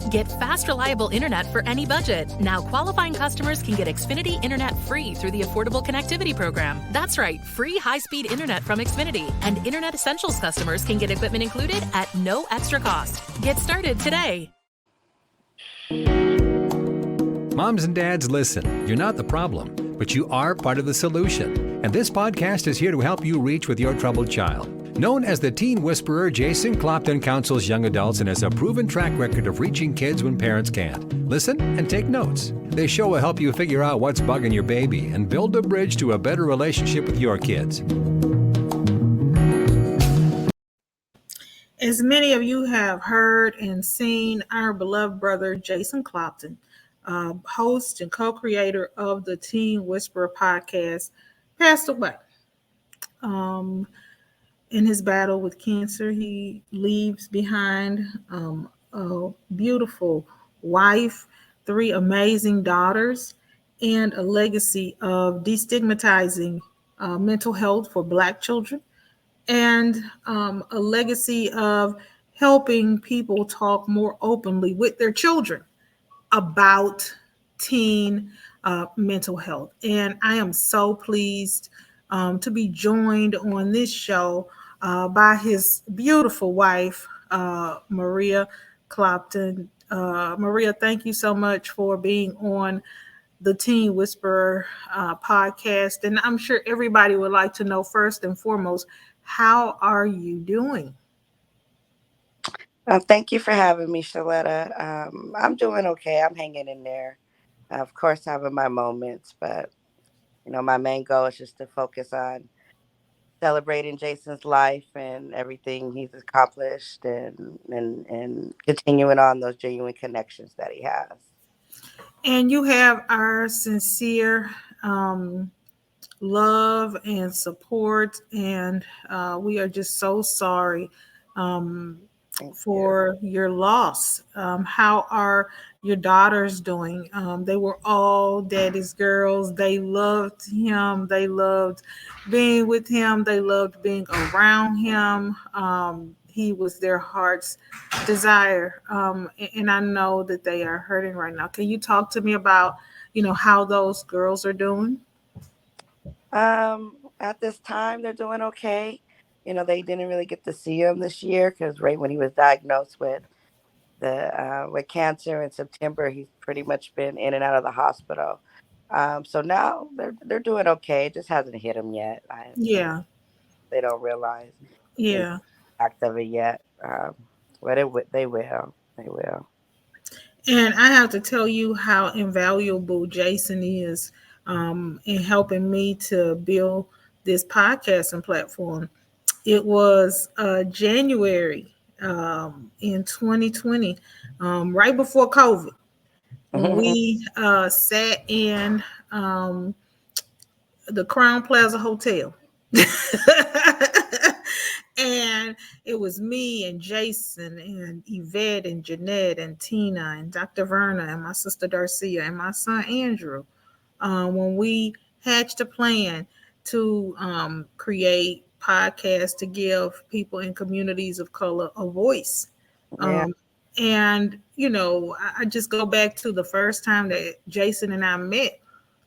Get fast, reliable internet for any budget. Now qualifying customers can get Xfinity Internet free through the Affordable Connectivity Program. That's right, free high-speed internet from Xfinity. And Internet Essentials customers can get equipment included at no extra cost. Get started today. Moms and dads, listen. You're not the problem, but you are part of the solution. And this podcast is here to help you reach with your troubled child. Known as the teen whisperer, Jason Clopton counsels young adults and has a proven track record of reaching kids when parents can't. Listen and take notes. This show will help you figure out what's bugging your baby and build a bridge to a better relationship with your kids. As many of you have heard and seen, our beloved brother Jason Clopton, host and co-creator of the Teen Whisperer podcast, passed away. In his battle with cancer, he leaves behind a beautiful wife, 3 amazing daughters, and a legacy of destigmatizing mental health for Black children, and a legacy of helping people talk more openly with their children about teen mental health. And I am so pleased to be joined on this show by his beautiful wife, Maria Clopton. Maria, thank you so much for being on the Teen Whisperer podcast. And I'm sure everybody would like to know, first and foremost, how are you doing? Thank you for having me, Sheletta. I'm doing okay. I'm hanging in there. Of course, having my moments, but my main goal is just to focus on celebrating Jason's life and everything he's accomplished, and continuing on those genuine connections that he has. And you have our sincere love and support, and we are just so sorry for your loss. How are your daughters doing? They were all daddy's girls. They loved him. They loved being with him. They loved being around him. He was their heart's desire. And I know that they are hurting right now. Can you talk to me about, how those girls are doing? At this time, they're doing okay. They didn't really get to see him this year because right when he was diagnosed with cancer in September, he's pretty much been in and out of the hospital. So now they're doing okay. It just hasn't hit them yet. Yeah. They don't realize the impact of it yet. But they will. And I have to tell you how invaluable Jason is in helping me to build this podcasting platform. It was January in 2020, right before COVID, when we sat in the Crown Plaza Hotel. And it was me and Jason and Yvette and Jeanette and Tina and Dr. Verna and my sister Darcia and my son Andrew, when we hatched a plan to create podcasts to give people in communities of color a voice. Yeah. And, I just go back to the first time that Jason and I met.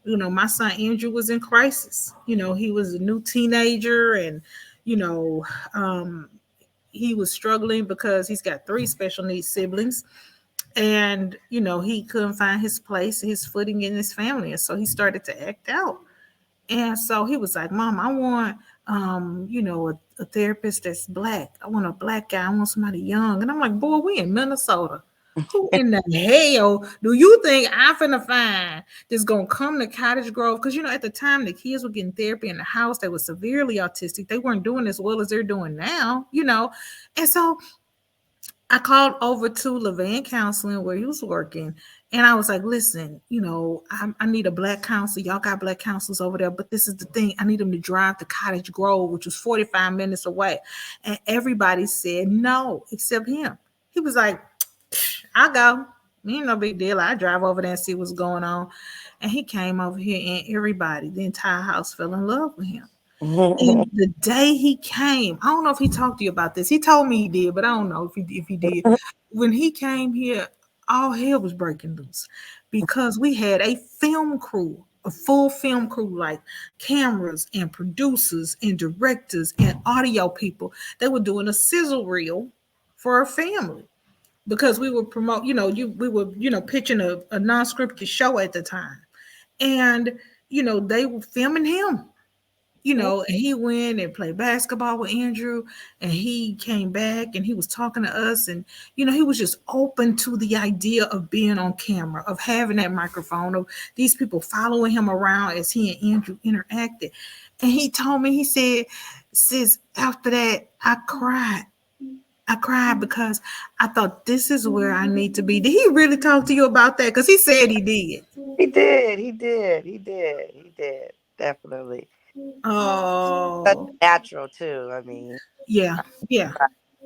My son Andrew was in crisis. He was a new teenager, and he was struggling because he's got 3 special needs siblings, and he couldn't find his place, his footing in his family, and so he started to act out. And so he was like, "Mom, I want a therapist that's Black. I want a Black guy. I want somebody young." And I'm like, "Boy, we in Minnesota. Who in the hell do you think I'm finna find that's gonna come to Cottage Grove?" Because at the time the kids were getting therapy in the house. They were severely autistic. They weren't doing as well as they're doing now. And so I called over to Levan Counseling where he was working, and I was like, "Listen, I need a Black counselor. Y'all got Black counselors over there, but this is the thing. I need them to drive to Cottage Grove, which was 45 minutes away." And everybody said no, except him. He was like, "I go. Ain't no big deal. I drive over there and see what's going on." And he came over here, and everybody, the entire house, fell in love with him. And the day he came, I don't know if he talked to you about this. He told me he did, but I don't know if he did. When he came here, all hell was breaking loose because we had a film crew, a full film crew, like cameras and producers and directors and audio people. They were doing a sizzle reel for our family because we were promote, we were, pitching a non-scripted show at the time. And, they were filming him, and he went and played basketball with Andrew, and he came back and he was talking to us, and he was just open to the idea of being on camera, of having that microphone, of these people following him around as he and Andrew interacted. And he told me, he said, sis, after that, I cried. I cried because I thought this is where I need to be. Did he really talk to you about that? Because he said he did. He did. Definitely. Oh, Such natural too. I mean, yeah, yeah,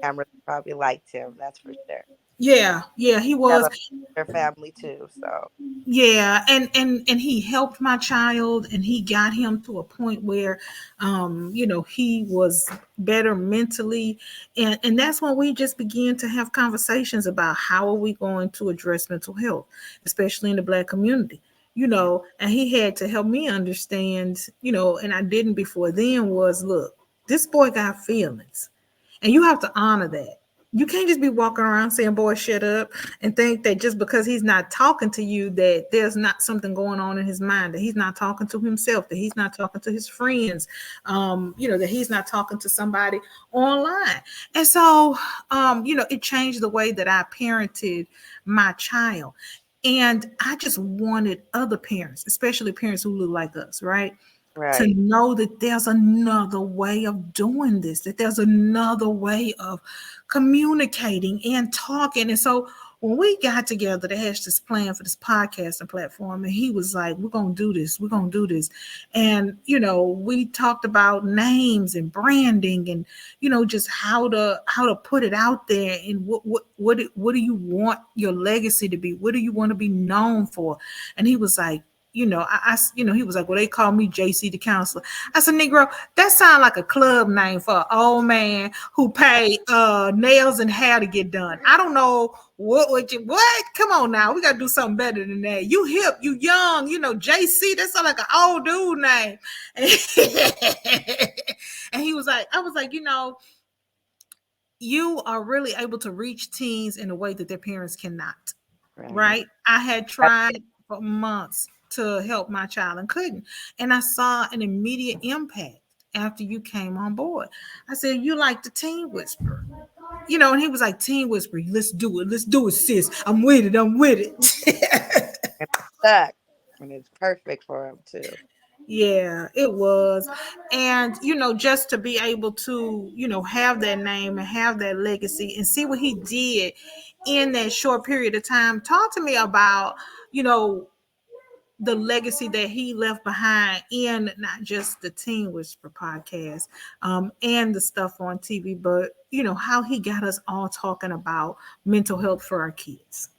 cameras probably liked him. That's for sure. yeah, he was. Their family too. So Yeah, and he helped my child, and he got him to a point where, he was better mentally, and that's when we just began to have conversations about how are we going to address mental health, especially in the Black community. And he had to help me understand, and I didn't before then, was, look, this boy got feelings, and you have to honor that. You can't just be walking around saying, boy, shut up, and think that just because he's not talking to you, that there's not something going on in his mind, that he's not talking to himself, that he's not talking to his friends, that he's not talking to somebody online. And so, it changed the way that I parented my child. And I just wanted other parents, especially parents who look like us, right? To know that there's another way of doing this, that there's another way of communicating and talking. And so when we got together to hash this plan for this podcasting platform, and he was like, we're going to do this. And, we talked about names and branding and, just how to put it out there. And what do you want your legacy to be? What do you want to be known for? And he was like, he was like, well, they call me JC the counselor. I said, Negro, that sounds like a club name for an old man who paid nails and hair to get done. I don't know what? Come on now, we gotta do something better than that. You hip, you young, JC. That sounds like an old dude name. And he was like, I was like, you are really able to reach teens in a way that their parents cannot. Right? I had tried for months to help my child and couldn't. And I saw an immediate impact after you came on board. I said, you like the Teen Whisperer. And he was like, Teen Whisperer, let's do it, sis. I'm with it. And it's stuck. And it's perfect for him too. Yeah, it was. And, just to be able to, have that name and have that legacy and see what he did in that short period of time. Talk to me about, the legacy that he left behind in not just the Teen Whisper podcast and the stuff on TV, but, how he got us all talking about mental health for our kids.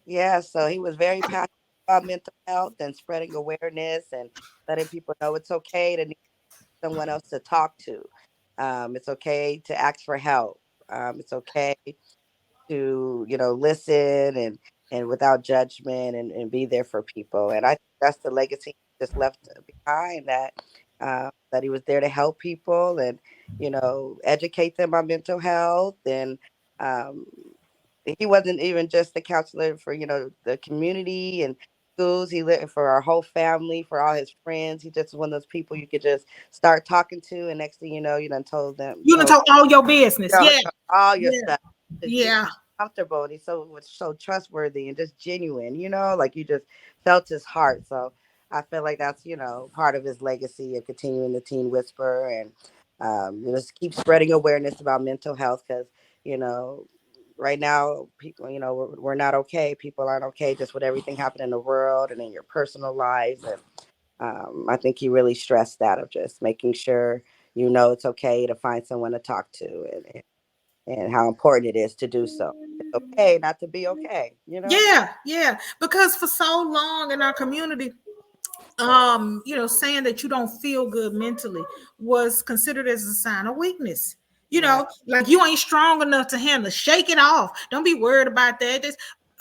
Yeah, so he was very passionate about mental health and spreading awareness and letting people know it's okay to need someone else to talk to. It's okay to ask for help. It's okay to, listen and without judgment and be there for people. And I think that's the legacy he just left behind, that he was there to help people and, educate them on mental health. And he wasn't even just the counselor for, the community and schools. He lived for our whole family, for all his friends. He just was one of those people you could just start talking to. And next thing you know, you done told them. You done told all your business. All your stuff. Yeah. Comfortable, and he was so trustworthy and just genuine, like you just felt his heart. So I feel like that's part of his legacy of continuing the Teen Whisper and just keep spreading awareness about mental health, because right now people we're not okay. People aren't okay just with everything happening in the world and in your personal lives. And I think he really stressed that of just making sure it's okay to find someone to talk to and how important it is to do so. It's okay not to be okay, Yeah. Because for so long in our community, saying that you don't feel good mentally was considered as a sign of weakness. Like you ain't strong enough to handle. Shake it off. Don't be worried about that.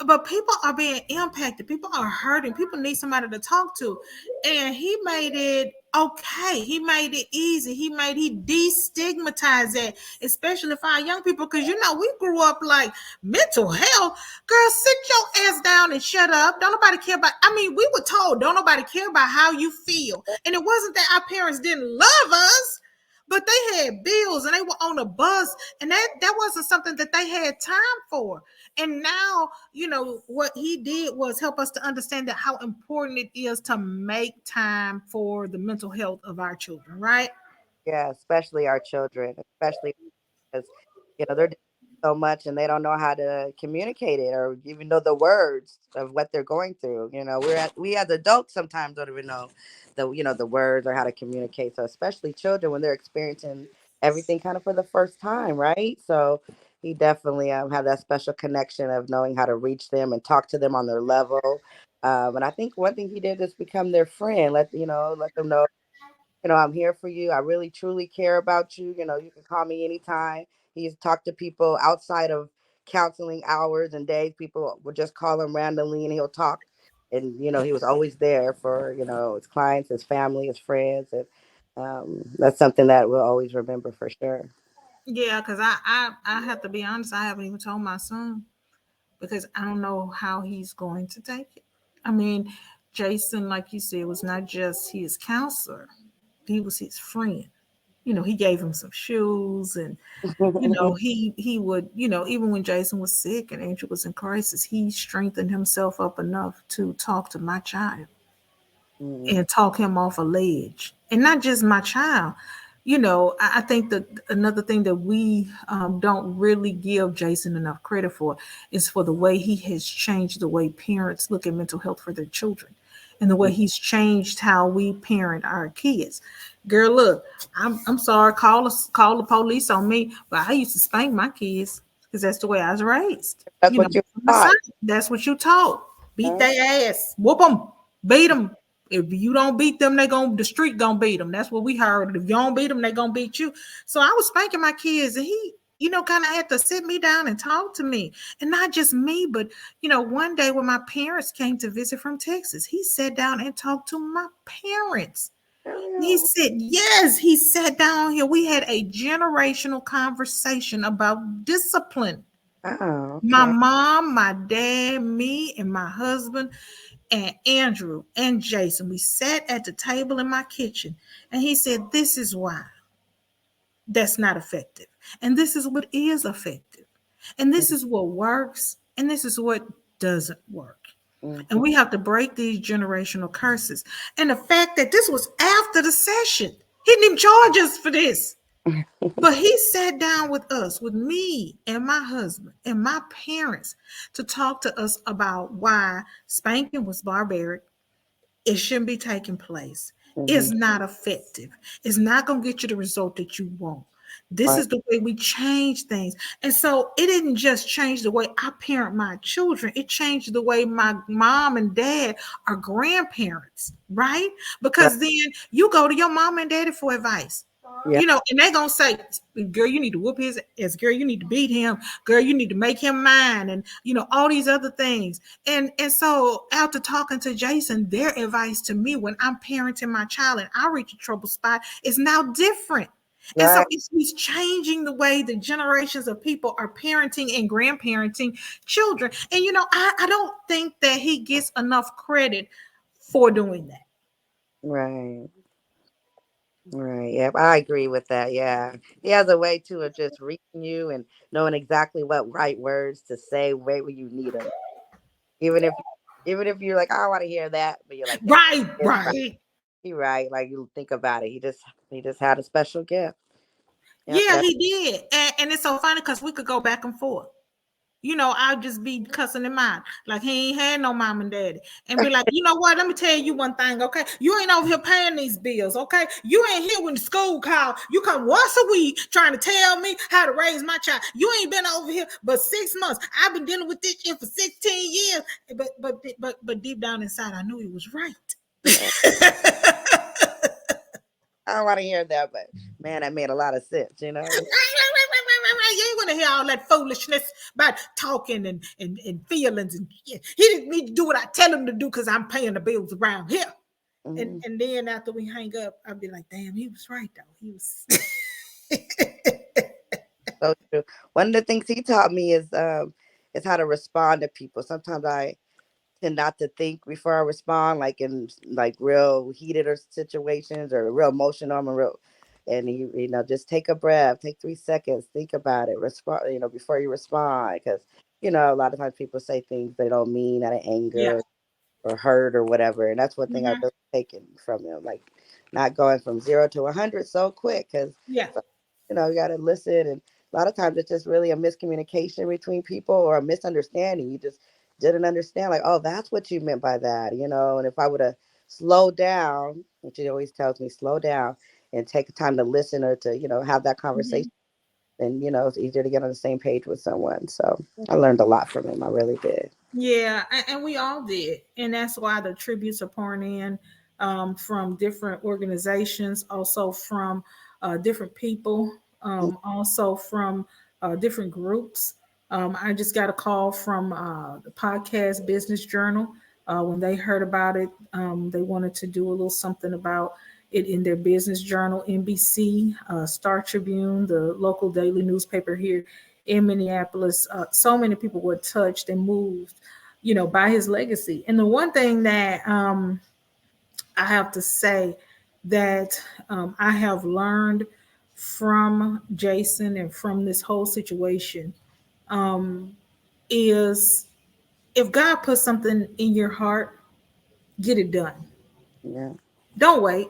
but people are being impacted. People are hurting. People need somebody to talk to. And he made it okay. He made it easy. He destigmatized it, especially for our young people. Because we grew up like mental health. Girl, sit your ass down and shut up. Don't nobody care about. I mean, we were told don't nobody care about how you feel. And it wasn't that our parents didn't love us, but they had bills and they were on a bus, and that wasn't something that they had time for. And now, what he did was help us to understand that how important it is to make time for the mental health of our children, right? Yeah, especially our children, especially because they're doing so much and they don't know how to communicate it or even know the words of what they're going through. We as adults sometimes don't even know the words or how to communicate. So especially children when they're experiencing everything kind of for the first time, right? So he definitely had that special connection of knowing how to reach them and talk to them on their level. And I think one thing he did is become their friend. Let them know, I'm here for you. I really truly care about you. You can call me anytime. He's talked to people outside of counseling hours and days. People would just call him randomly and he'll talk. And, he was always there for, his clients, his family, his friends. And that's something that we'll always remember for sure. Yeah, because I have to be honest, I haven't even told my son because I don't know how he's going to take it. I mean, Jason, like you said, was not just his counselor, he was his friend. He gave him some shoes, and he would, even when Jason was sick and Angel was in crisis, he strengthened himself up enough to talk to my child Mm, and talk him off a ledge. And not just my child. I think that another thing that we don't really give Jason enough credit for is for the way he has changed the way parents look at mental health for their children and the way mm, he's changed how we parent our kids. Girl, look, I'm sorry, call the police on me, but I used to spank my kids because that's the way I was raised. That's what you thought. That's what you taught. Beat Huh? their ass, whoop them, beat them. If you don't beat them, the street gonna beat them. That's what we heard. If you don't beat them, they gonna beat you. So I was spanking my kids, and he, kind of had to sit me down and talk to me, and not just me, but one day when my parents came to visit from Texas, he sat down and talked to my parents. He Oh, said, yes, he sat down here. We had a generational conversation about discipline. My okay. mom, my dad, me, and my husband, and Andrew and Jason. We sat at the table in my kitchen, and he said, this is why that's not effective. And this is what is effective. And this is what works. And this is what doesn't work. And Mm-hmm. we have to break these generational curses. And the fact that this was after the session, he didn't even charge us for this. But he sat down with us, with me and my husband and my parents, to talk to us about why spanking was barbaric. It shouldn't be taking place. Mm-hmm. It's not effective. It's not going to get you the result that you want. This Right. is the way we change things. And so it didn't just change the way I parent my children, it changed the way my mom and dad are grandparents, right? Right. Because then you go to your mom and daddy for advice. Yeah. And they're gonna say, girl, you need to whoop his ass, girl, you need to beat him, girl, you need to make him mine, and all these other things. And so after talking to Jason, their advice to me when I'm parenting my child and I reach a trouble spot is now different. And so Right. he's changing the way the generations of people are parenting and grandparenting children. And I don't think that he gets enough credit for doing that. Right. Right. Yep. I agree with that. Yeah. He has a way too of just reading you and knowing exactly what right words to say right when you need them. Even if even if you're like, I don't want to hear that, but you're like, Right, it's right. right. He right. Like you think about it. He just had a special gift. Yep. Yeah, he did. And it's so funny because we could go back and forth. I'll just be cussing him out. Like he ain't had no mom and daddy. And be like, you know what? Let me tell you one thing, okay? You ain't over here paying these bills, okay? You ain't here when the school call. You come once a week trying to tell me how to raise my child. You ain't been over here but 6 months. I've been dealing with this shit for 16 years. But deep down inside, I knew he was right. I don't want to hear that, but man, that made a lot of sense. You ain't want to hear all that foolishness about talking and feelings. And he didn't need to do what I tell him to do because I'm paying the bills around here. And then after we hang up, I'll be like, damn, he was right though. He was So true. One of the things he taught me is how to respond to people. Sometimes I tend not to think before I respond, like in like real heated or situations or real emotional. I'm a real, and you know, just take a breath, take 3 seconds, think about it, respond, you know, before you respond, because you know a lot of times people say things they don't mean out of yeah. anger or hurt or whatever, and that's one thing I've really taken from him, like not going from 0 to 100 so quick, because Yeah. you know you got to listen, and a lot of times it's just really a miscommunication between people or a misunderstanding. You just didn't understand, like, oh, that's what you meant by that, you know. And if I would have slowed down, which he always tells me, slow down and take the time to listen or to, you know, have that conversation, then you know it's easier to get on the same page with someone. So I learned a lot from him. I really did. Yeah, and we all did, and that's why the tributes are pouring in from different organizations, also from different people, also from different groups. I just got a call from the podcast Business Journal. When they heard about it, they wanted to do a little something about it in their business journal. NBC, Star Tribune, the local daily newspaper here in Minneapolis. So many people were touched and moved, you know, by his legacy. And the one thing that I have to say that I have learned from Jason and from this whole situation is if God puts something in your heart, get it done. Yeah. Don't wait.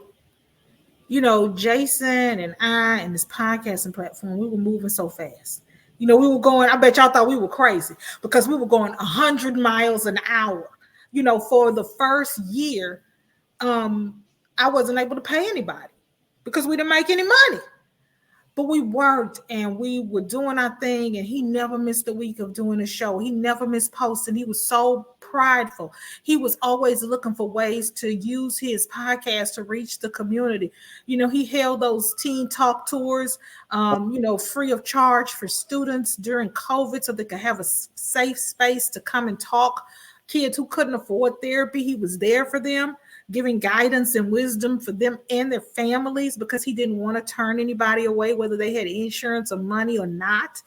You know, Jason and I and this podcasting platform, we were moving so fast. You know, we were going, I bet y'all thought we were crazy because we were going 100 miles an hour. You know, for the first year, I wasn't able to pay anybody because we didn't make any money. But we worked and we were doing our thing, and he never missed a week of doing a show. He never missed posting. He was so prideful. He was always looking for ways to use his podcast to reach the community. You know, he held those teen talk tours, you know, free of charge for students during COVID so they could have a safe space to come and talk. Kids who couldn't afford therapy, he was there for them, giving guidance and wisdom for them and their families because he didn't want to turn anybody away, whether they had insurance or money or not.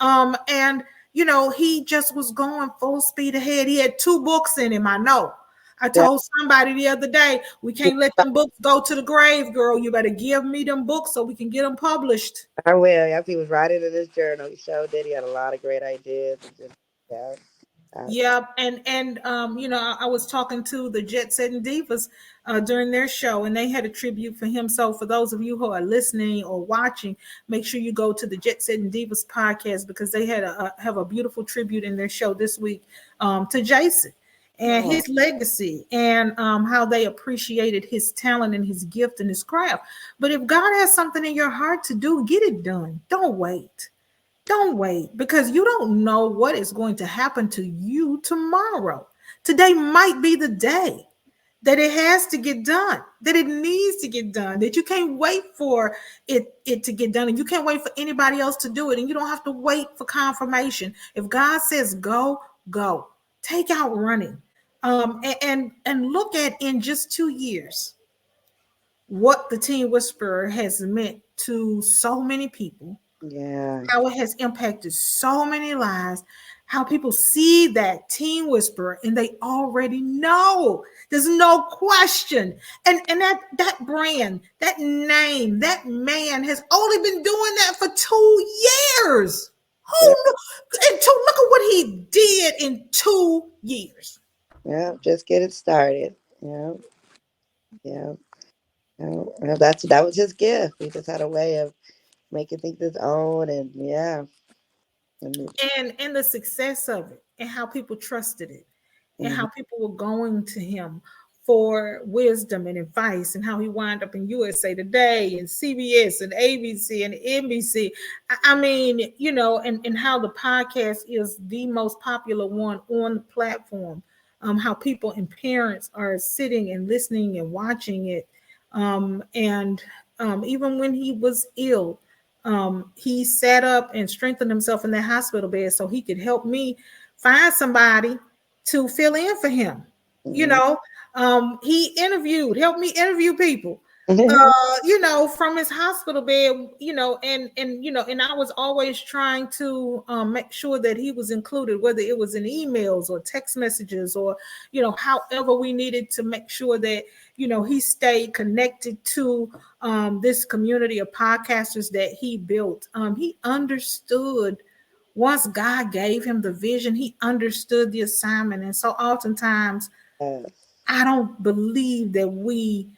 And, you know, he just was going full speed ahead. He had 2 books in him, I know. I told somebody the other day, we can't let them books go to the grave, girl. You better give me them books so we can get them published. I will. Yep, he was writing in his journal. He showed that he had a lot of great ideas. And just, yeah. Yeah, and you know, I was talking to the Jet Setting Divas during their show, and they had a tribute for him. So for those of you who are listening or watching, make sure you go to the Jet Setting Divas podcast because they had have a beautiful tribute in their show this week to Jason and his legacy and how they appreciated his talent and his gift and his craft. But if God has something in your heart to do, get it done. Don't wait. Don't wait because you don't know what is going to happen to you tomorrow. Today might be the day that it has to get done, that it needs to get done, that you can't wait for it to get done, and you can't wait for anybody else to do it, and you don't have to wait for confirmation. If God says go, go. Take out running. And look at in just 2 years what the Teen Whisperer has meant to so many people, Yeah. how it has impacted so many lives, how people see that Teen Whisperer and they already know. There's no question. And that brand, that name, that man has only been doing that for 2 years. Who Yeah. and look at what he did in 2 years. Yeah. Just get it started. Yeah. Yeah. Yeah. That was his gift. He just had a way of making things his own, and yeah. And the success of it and how people trusted it and Mhm. how people were going to him for wisdom and advice and how he wound up in USA Today and CBS and ABC and NBC. I mean, you know, and how the podcast is the most popular one on the platform. How people and parents are sitting and listening and watching it. And even when he was ill, he sat up and strengthened himself in that hospital bed so he could help me find somebody to fill in for him. You know, he helped me interview people, from his hospital bed, and I was always trying to make sure that he was included, whether it was in emails or text messages or, however we needed to make sure that, he stayed connected to this community of podcasters that he built. He understood. Once God gave him the vision, he understood the assignment. And so oftentimes, I don't believe that we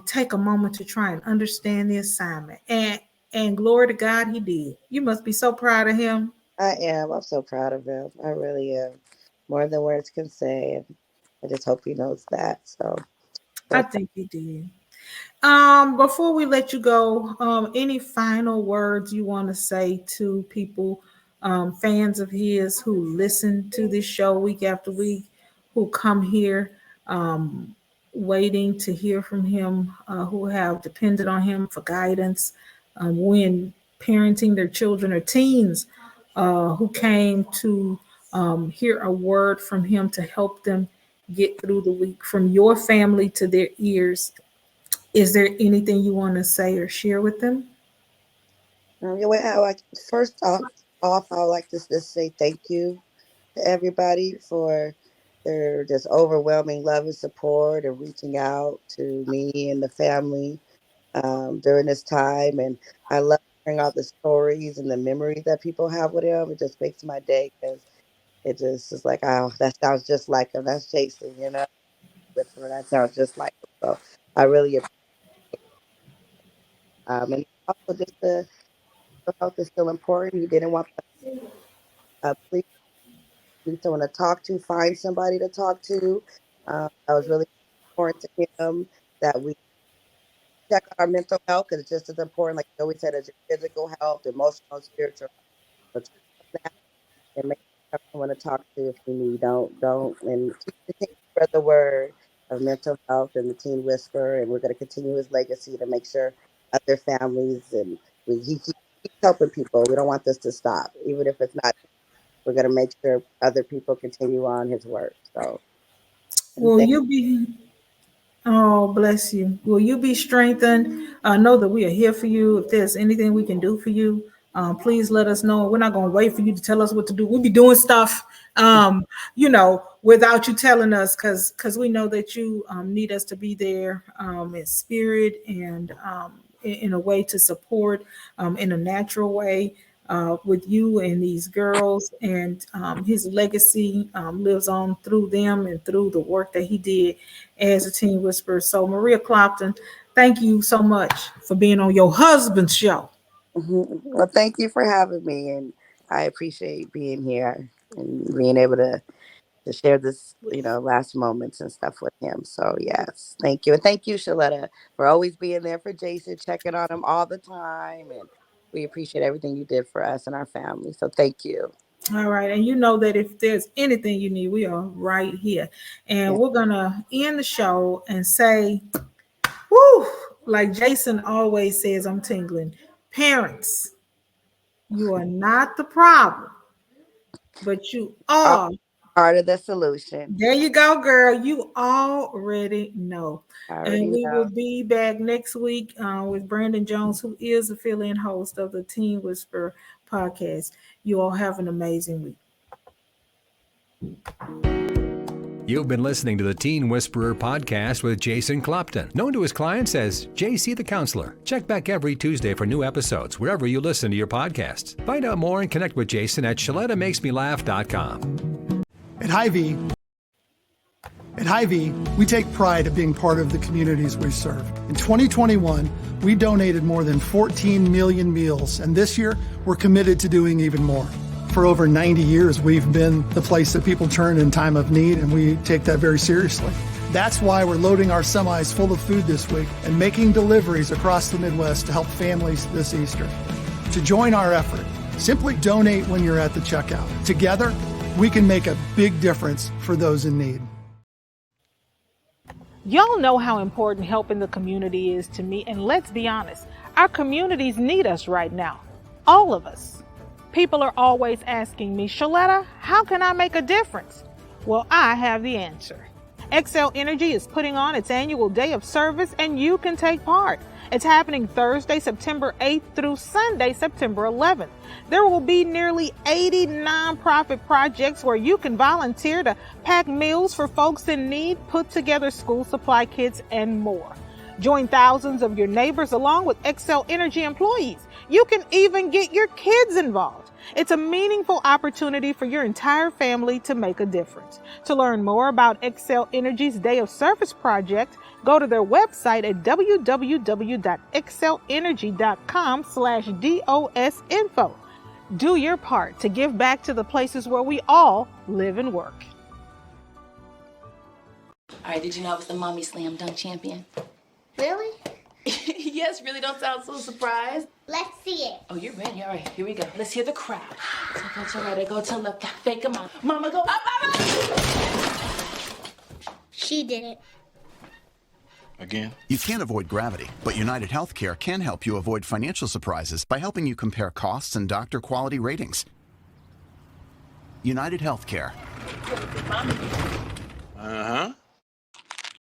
take a moment to try and understand the assignment. And glory to God, he did. You must be so proud of him. I am. I'm so proud of him. I really am. More than words can say. And I just hope he knows that. So I think he did. Before we let you go, any final words you want to say to people, fans of his who listen to this show week after week, who come here waiting to hear from him, who have depended on him for guidance when parenting their children, or teens who came to hear a word from him to help them get through the week, from your family to their ears? Is there anything you want to say or share with them? First off, I would like to just say thank you to everybody for their just overwhelming love and support and reaching out to me and the family during this time. And I love hearing all the stories and the memories that people have with him. It just makes my day, because it just is like, oh, that sounds just like him. That's Jason, that sounds just like him. So I really appreciate it. And also just the health is still important. He didn't want please need someone to talk to, find somebody to talk to. That was really important to him, that we check on our mental health, because it's just as important, like you always said, as your physical health, emotional, spiritual. So check on that and make sure you have someone to talk to if you need. Don't, and keep spread the word of mental health and the Teen Whisperer, and we're going to continue his legacy to make sure other families and he keeps helping people. We don't want this to stop, even if it's not. We're going to make sure other people continue on his work. So, Will you be? Oh, bless you. Will you be strengthened? Know that we are here for you. If there's anything we can do for you, please let us know. We're not going to wait for you to tell us what to do. We'll be doing stuff, without you telling us, because we know that you need us to be there in spirit and in a way to support in a natural way. With you and these girls, and his legacy lives on through them and through the work that he did as a Teen Whisperer. So Maria Clopton, thank you so much for being on your husband's show. Well, thank you for having me, and I appreciate being here and being able to share this, last moments and stuff with him. So yes, thank you. And thank you, Sheletta, for always being there for Jason, checking on him all the time. And we appreciate everything you did for us and our family. So thank you. All right. And you know that if there's anything you need, we are right here. And we're going to end the show and say, woo, like Jason always says, I'm tingling. Parents, you are not the problem, but you are part of the solution. There you go, girl. You already know. And we will be back next week with Brandon Jones, who is a fill-in host of the Teen Whisperer podcast. You all have an amazing week. You've been listening to the Teen Whisperer podcast with Jason Clopton, known to his clients as JC the Counselor. Check back every Tuesday for new episodes wherever you listen to your podcasts. Find out more and connect with Jason at ShelettaMakesMeLaugh.com. At Hy-Vee, we take pride of being part of the communities we serve. In 2021, we donated more than 14 million meals, and this year, we're committed to doing even more. For over 90 years, we've been the place that people turn in time of need, and we take that very seriously. That's why we're loading our semis full of food this week and making deliveries across the Midwest to help families this Easter. To join our effort, simply donate when you're at the checkout. Together, we can make a big difference for those in need. Y'all know how important helping the community is to me, and let's be honest, Our communities need us right now. All of us. People are always asking me, Sheletta, how can I make a difference? Well, I have the answer. Xcel Energy is putting on its annual day of service and you can take part. It's happening Thursday, September 8th through Sunday, September 11th. There will be nearly 80 nonprofit projects where you can volunteer to pack meals for folks in need, put together school supply kits, and more. Join thousands of your neighbors along with Xcel Energy employees. You can even get your kids involved. It's a meaningful opportunity for your entire family to make a difference. To learn more about Xcel Energy's Day of Service project, go to their website at www.xcelenergy.com/DOSinfo. Do your part to give back to the places where we all live and work. All right, did you know I was the Mommy Slam Dunk Champion? Really? Yes, really, don't sound so surprised. Let's see it. Oh, you're ready. All right, here we go. Let's hear the crowd. So go to right, I go to left, fake 'em out. Mama, go up, up, up. She did it. Again? You can't avoid gravity, but United Healthcare can help you avoid financial surprises by helping you compare costs and doctor quality ratings. United Healthcare. Uh-huh.